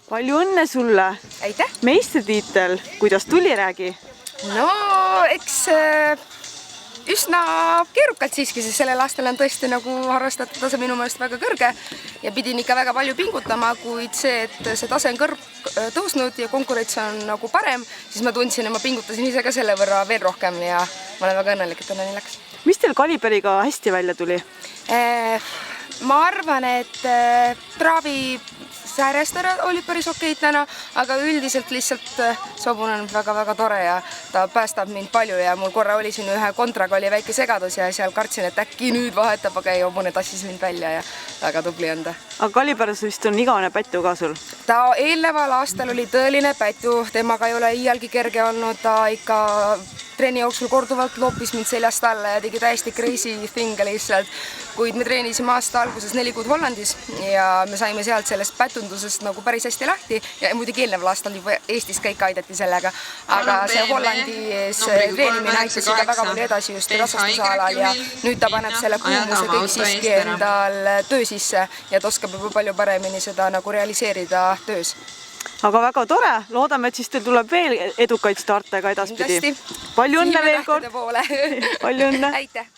Palju õnne sulle! Aitäh! Meistritiitel, kuidas tuli, räägi? No, eks üsna keerukalt siiski, sest sellel aastal on tõesti nagu harrastatud tase minu meelest väga kõrge ja pidin ikka väga palju pingutama, kuid see, et see tase on tõusnud ja konkurents on nagu parem, siis ma tundsin, et ma pingutasin ise ka selle võrra veel rohkem ja ma olen väga õnnelik, et õnneni läks. Mis teil kaliberiga hästi välja tuli? Ma arvan, et traavi säärest olid päris okeid täna, aga üldiselt lihtsalt Sobun on väga-väga tore ja ta päästab mind palju ja mul korra oli siin ühe kontraga oli väike segadus ja seal kartsin, et äkki nüüd vahetab, aga ei, hobune tassis mind välja ja väga tubli on ta. Aga kaliberis vist on igavene pätu ka sul? Ta eelneval aastal oli tõeline pätu, temaga ei ole iialgi kerge olnud, ta ikka treeni jooksul korduvalt loopis mind seljast alla ja tegi täiesti crazy thing'e lihtsalt, kuid me treenisime aasta alguses 4 kuud Hollandis ja me saime sealt sellest pätundusest nagu päris hästi lahti ja muidugi eelneval aastal juba Eestis ka ikka aidati sellega, aga see Hollandis treenimine aitas ikka väga palju edasi just rasvastuse alal ja nüüd ta paneb selle kuumuse kõik siiski endal töö sisse ja ta oskab juba palju paremini seda nagu realiseerida töös. Aga väga tore, loodame, et siis teil tuleb veel edukaid starte ka edaspidi. Palju õnne veel kord! Palju õnne! Aitäh!